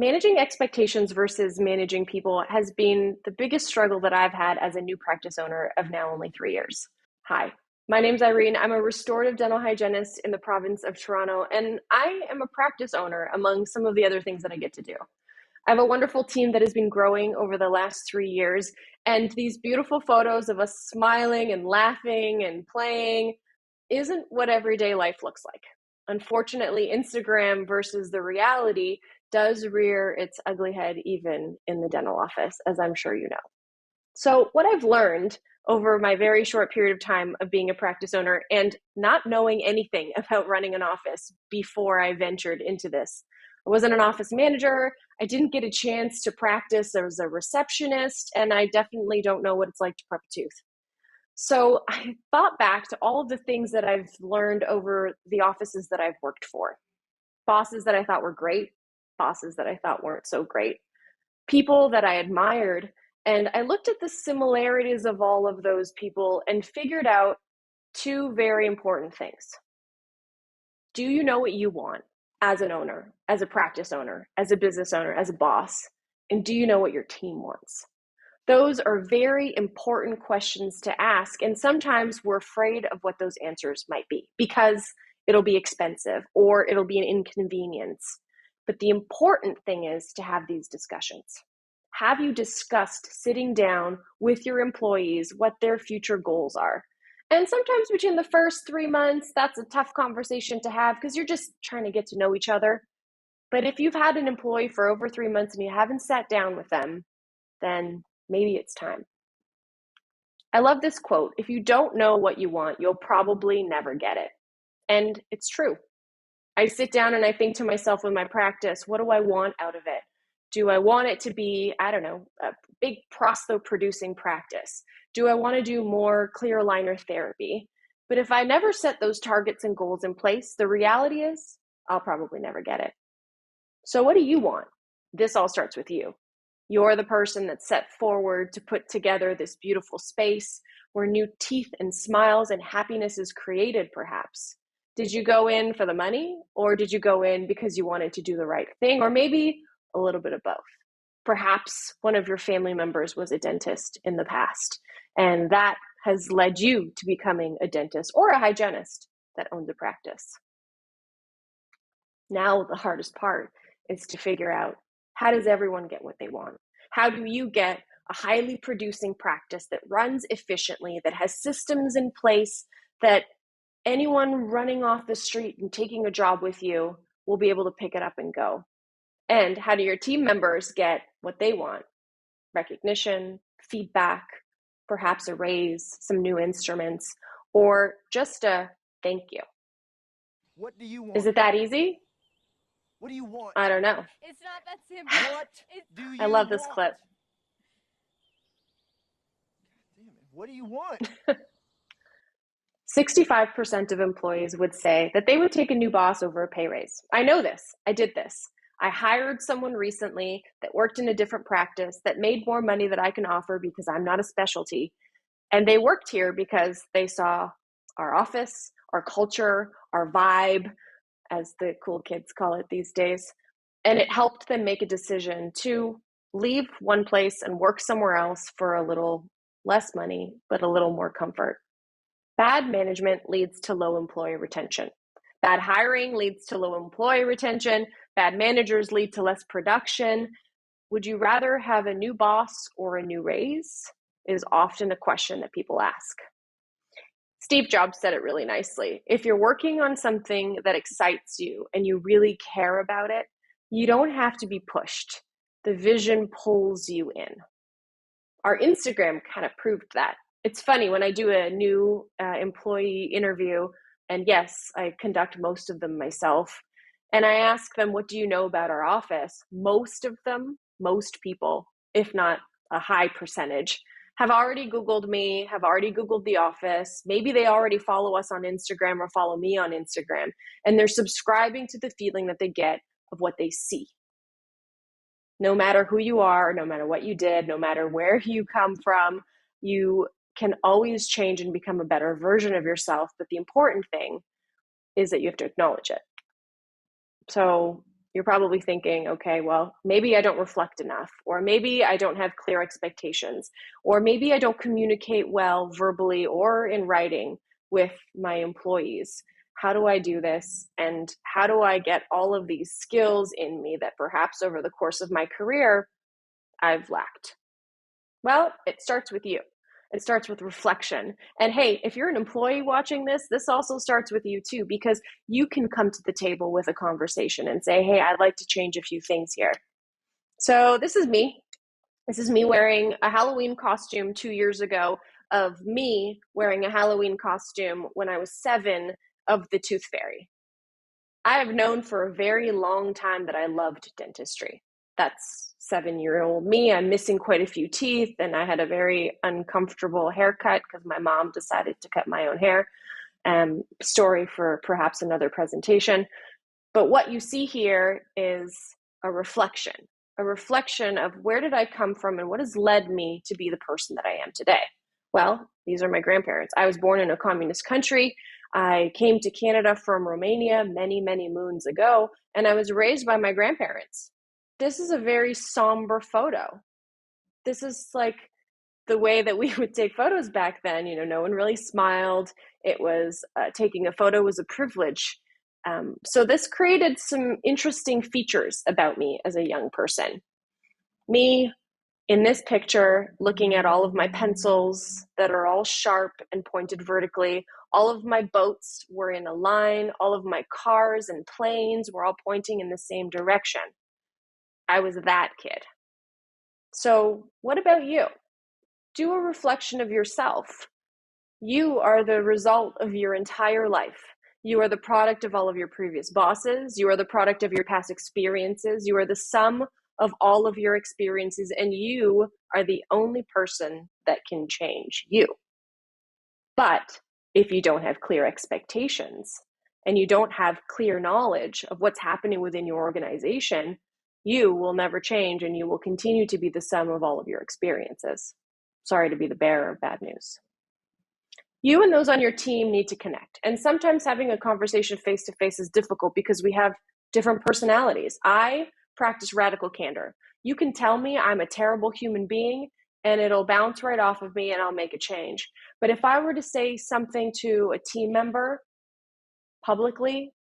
Managing expectations versus managing people has been the biggest struggle that I've had as a new practice owner of now only 3 years. Hi, my name's Irene. I'm a restorative dental hygienist in the province of Toronto, and I am a practice owner among some of the other things that I get to do. I have a wonderful team that has been growing over the last 3 years, and these beautiful photos of us smiling and laughing and playing isn't what everyday life looks like. Unfortunately, Instagram versus the reality does rear its ugly head even in the dental office, as I'm sure you know. So what I've learned over my very short period of time of being a practice owner and not knowing anything about running an office before I ventured into this. I wasn't an office manager. I didn't get a chance to practice as a receptionist, and I definitely don't know what it's like to prep a tooth. So I thought back to all of the things that I've learned over the offices that I've worked for. Bosses that I thought were great, bosses that I thought weren't so great, people that I admired. And I looked at the similarities of all of those people and figured out two very important things. Do you know what you want as an owner, as a practice owner, as a business owner, as a boss? And do you know what your team wants? Those are very important questions to ask. And sometimes we're afraid of what those answers might be because it'll be expensive or it'll be an inconvenience. But the important thing is to have these discussions. Have you discussed sitting down with your employees what their future goals are? And sometimes between the first 3 months, that's a tough conversation to have because you're just trying to get to know each other. But if you've had an employee for over 3 months and you haven't sat down with them, then maybe it's time. I love this quote. If you don't know what you want, you'll probably never get it. And it's true. I sit down and I think to myself in my practice, what do I want out of it? Do I want it to be, I don't know, a big prostho producing practice? Do I want to do more clear aligner therapy? But if I never set those targets and goals in place, the reality is I'll probably never get it. So what do you want? This all starts with you. You're the person that's set forward to put together this beautiful space where new teeth and smiles and happiness is created, perhaps. Did you go in for the money, or did you go in because you wanted to do the right thing, or maybe a little bit of both? Perhaps one of your family members was a dentist in the past, and that has led you to becoming a dentist or a hygienist that owns a practice. Now the hardest part is to figure out, how does everyone get what they want? How do you get a highly producing practice that runs efficiently, that has systems in place, that anyone running off the street and taking a job with you will be able to pick it up and go? And how do your team members get what they want? Recognition, feedback, perhaps a raise, some new instruments, or just a thank you. What do you want? Is it that easy? What do you want? I don't know. It's not that simple. What do you I love this want? clip. Damn it. What do you want? 65% of employees would say that they would take a new boss over a pay raise. I know this. I did this. I hired someone recently that worked in a different practice that made more money that I can offer because I'm not a specialty. And they worked here because they saw our office, our culture, our vibe, as the cool kids call it these days. And it helped them make a decision to leave one place and work somewhere else for a little less money, but a little more comfort. Bad management leads to low employee retention. Bad hiring leads to low employee retention. Bad managers lead to less production. Would you rather have a new boss or a new raise? Is often a question that people ask. Steve Jobs said it really nicely. If you're working on something that excites you and you really care about it, you don't have to be pushed. The vision pulls you in. Our Instagram kind of proved that. It's funny when I do a new employee interview, and yes, I conduct most of them myself, and I ask them, what do you know about our office? Most of them, most people, if not a high percentage, have already Googled me, have already Googled the office. Maybe they already follow us on Instagram or follow me on Instagram, and they're subscribing to the feeling that they get of what they see. No matter who you are, no matter what you did, no matter where you come from, you can always change and become a better version of yourself. But the important thing is that you have to acknowledge it. So You're probably thinking, okay, well, maybe I don't reflect enough, or maybe I don't have clear expectations, or maybe I don't communicate well verbally or in writing with my employees. How do I do this? And how do I get all of these skills in me that perhaps over the course of my career I've lacked? Well, it starts with you. It starts with reflection. And hey, if you're an employee watching this, this also starts with you too, because you can come to the table with a conversation and say, hey, I'd like to change a few things here. So this is me. This is me wearing a Halloween costume 2 years ago, of me wearing a Halloween costume when I was 7 of the Tooth Fairy. I have known for a very long time that I loved dentistry. That's 7-year-old me. I'm missing quite a few teeth, and I had a very uncomfortable haircut because my mom decided to cut my own hair. Story for perhaps another presentation. But what you see here is a reflection of where did I come from and what has led me to be the person that I am today. Well, these are my grandparents. I was born in a communist country. I came to Canada from Romania many, many moons ago, and I was raised by my grandparents. This is a very somber photo. This is like the way that we would take photos back then. You know, no one really smiled. It was taking a photo was a privilege. So this created some interesting features about me as a young person. Me in this picture, looking at all of my pencils that are all sharp and pointed vertically. All of my boats were in a line. All of my cars and planes were all pointing in the same direction. I was that kid. So what about you? Do a reflection of yourself. You are the result of your entire life. You are the product of all of your previous bosses. You are the product of your past experiences. You are the sum of all of your experiences, and you are the only person that can change you. But if you don't have clear expectations and you don't have clear knowledge of what's happening within your organization, you will never change, and you will continue to be the sum of all of your experiences. Sorry to be the bearer of bad news. You and those on your team need to connect. And sometimes having a conversation face-to-face is difficult because we have different personalities. I practice radical candor. You can tell me I'm a terrible human being and it'll bounce right off of me and I'll make a change. But if I were to say something to a team member publicly,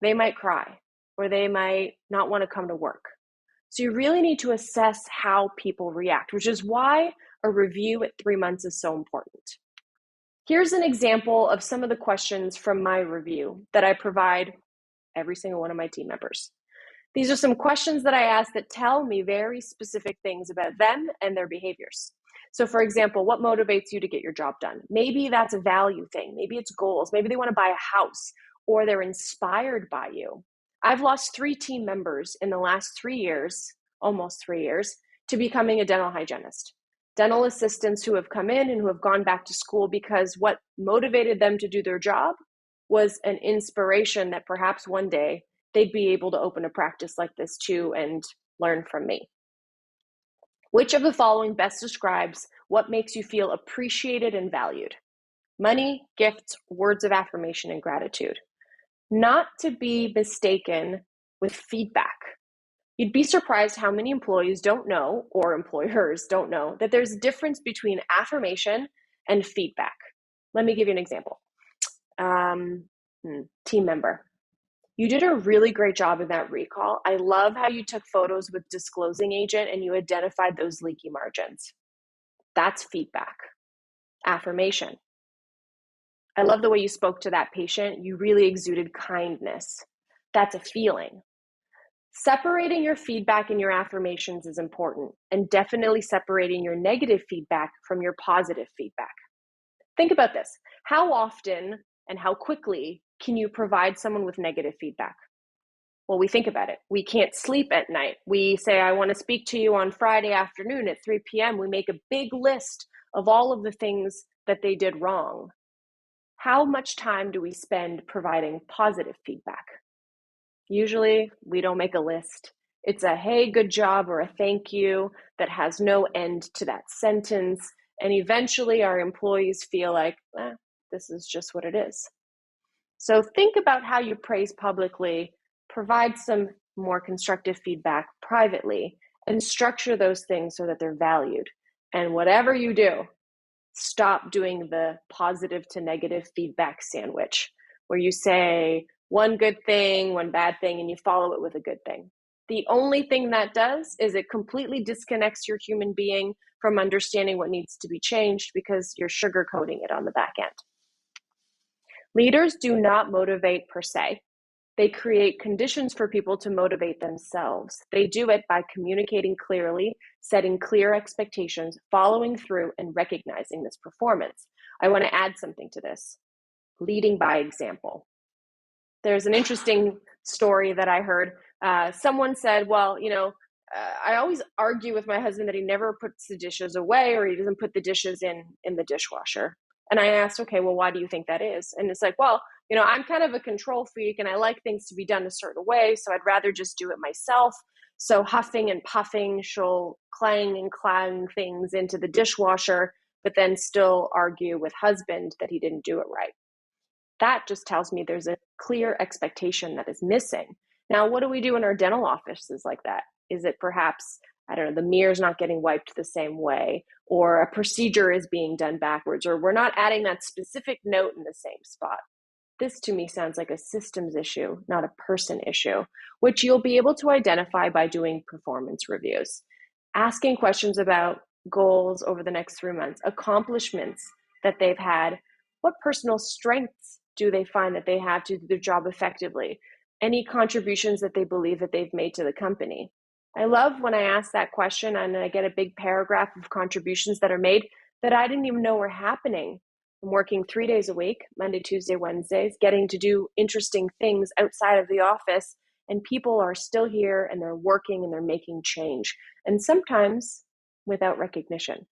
they might cry or they might not want to come to work. So you really need to assess how people react, which is why a review at 3 months is so important. Here's an example of some of the questions from my review that I provide every single one of my team members. These are some questions that I ask that tell me very specific things about them and their behaviors. So for example, what motivates you to get your job done? Maybe that's a value thing. Maybe it's goals. Maybe they want to buy a house or they're inspired by you. I've lost 3 team members in the last 3 years, almost 3 years, to becoming a dental hygienist. Dental assistants who have come in and who have gone back to school because what motivated them to do their job was an inspiration that perhaps one day they'd be able to open a practice like this too and learn from me. Which of the following best describes what makes you feel appreciated and valued? Money, gifts, words of affirmation, and gratitude. Not to be mistaken with feedback. You'd be surprised how many employees don't know, or employers don't know, that there's a difference between affirmation and feedback. Let me give you an example. Team member. You did a really great job in that recall. I love how you took photos with disclosing agent and you identified those leaky margins. That's feedback. Affirmation. I love the way you spoke to that patient. You really exuded kindness. That's a feeling. Separating your feedback and your affirmations is important, and definitely separating your negative feedback from your positive feedback. Think about this. How often and how quickly can you provide someone with negative feedback? Well, we think about it. We can't sleep at night. We say, I want to speak to you on Friday afternoon at 3 p.m. We make a big list of all of the things that they did wrong. How much time do we spend providing positive feedback? Usually we don't make a list. It's a hey, good job, or a thank you that has no end to that sentence. And eventually our employees feel like, this is just what it is. So think about how you praise publicly, provide some more constructive feedback privately, and structure those things so that they're valued. And whatever you do, stop doing the positive to negative feedback sandwich where you say one good thing, one bad thing, and you follow it with a good thing. The only thing that does is it completely disconnects your human being from understanding what needs to be changed because you're sugarcoating it on the back end. Leaders do not motivate per se. They create conditions for people to motivate themselves. They do it by communicating clearly, setting clear expectations, following through, and recognizing this performance. I want to add something to this. Leading by example. There's an interesting story that I heard. Someone said, well, I always argue with my husband that he never puts the dishes away or he doesn't put the dishes in the dishwasher. And I asked, okay, well, why do you think that is? And it's like, well, I'm kind of a control freak and I like things to be done a certain way. So I'd rather just do it myself. So huffing and puffing, she'll clang and clang things into the dishwasher, but then still argue with husband that he didn't do it right. That just tells me there's a clear expectation that is missing. Now, what do we do in our dental offices like that? Is it perhaps, I don't know, the mirror's not getting wiped the same way, or a procedure is being done backwards, or we're not adding that specific note in the same spot? This to me sounds like a systems issue, not a person issue, which you'll be able to identify by doing performance reviews. Asking questions about goals over the next 3 months, accomplishments that they've had, what personal strengths do they find that they have to do their job effectively, any contributions that they believe that they've made to the company. I love when I ask that question and I get a big paragraph of contributions that are made that I didn't even know were happening. I'm working 3 days a week, Monday, Tuesday, Wednesdays, getting to do interesting things outside of the office, and people are still here and they're working and they're making change, and sometimes without recognition.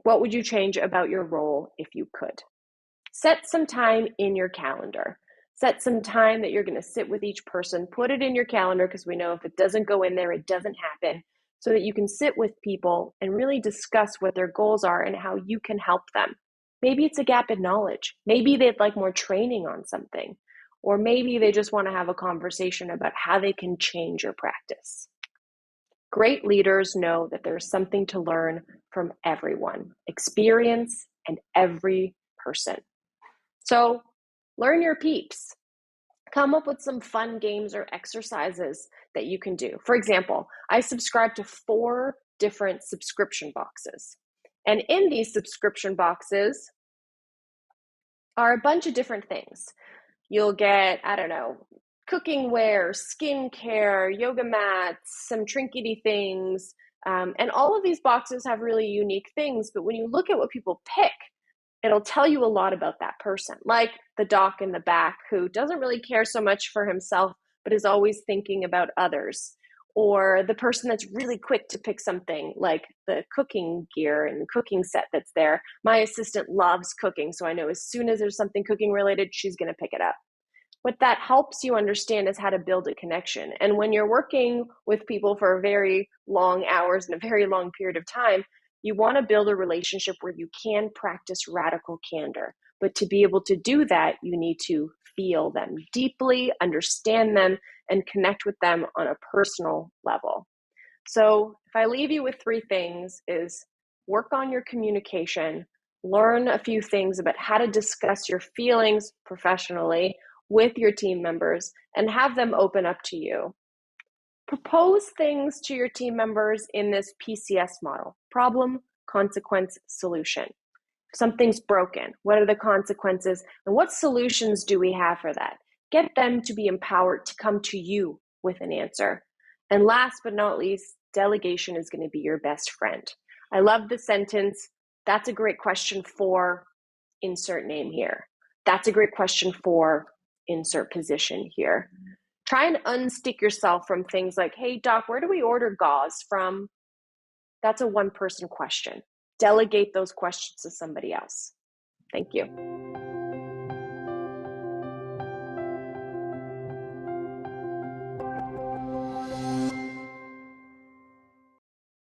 What would you change about your role if you could? Set some time in your calendar. Set some time that you're going to sit with each person. Put it in your calendar because we know if it doesn't go in there, it doesn't happen, so that you can sit with people and really discuss what their goals are and how you can help them. Maybe it's a gap in knowledge. Maybe they'd like more training on something. Or maybe they just want to have a conversation about how they can change your practice. Great leaders know that there's something to learn from everyone, experience, and every person. So learn your peeps. Come up with some fun games or exercises that you can do. For example, I subscribe to 4 different subscription boxes. And in these subscription boxes are a bunch of different things. You'll get, I don't know, cooking wear, skincare, yoga mats, some trinkety things. And all of these boxes have really unique things. But when you look at what people pick, it'll tell you a lot about that person. Like the doc in the back who doesn't really care so much for himself, but is always thinking about others. Or the person that's really quick to pick something like the cooking gear and cooking set that's there. My assistant loves cooking, so I know as soon as there's something cooking related, she's going to pick it up. What that helps you understand is how to build a connection. And when you're working with people for very long hours and a very long period of time, you want to build a relationship where you can practice radical candor. But to be able to do that, you need to feel them deeply, understand them, and connect with them on a personal level. So if I leave you with 3 things, is work on your communication, learn a few things about how to discuss your feelings professionally with your team members, and have them open up to you. Propose things to your team members in this PCS model: problem, consequence, solution. If something's broken, what are the consequences and what solutions do we have for that? Get them to be empowered to come to you with an answer. And last but not least, delegation is going to be your best friend. I love the sentence, that's a great question for insert name here. That's a great question for insert position here. Try and unstick yourself from things like, hey, doc, where do we order gauze from? That's a one-person question. Delegate those questions to somebody else. Thank you.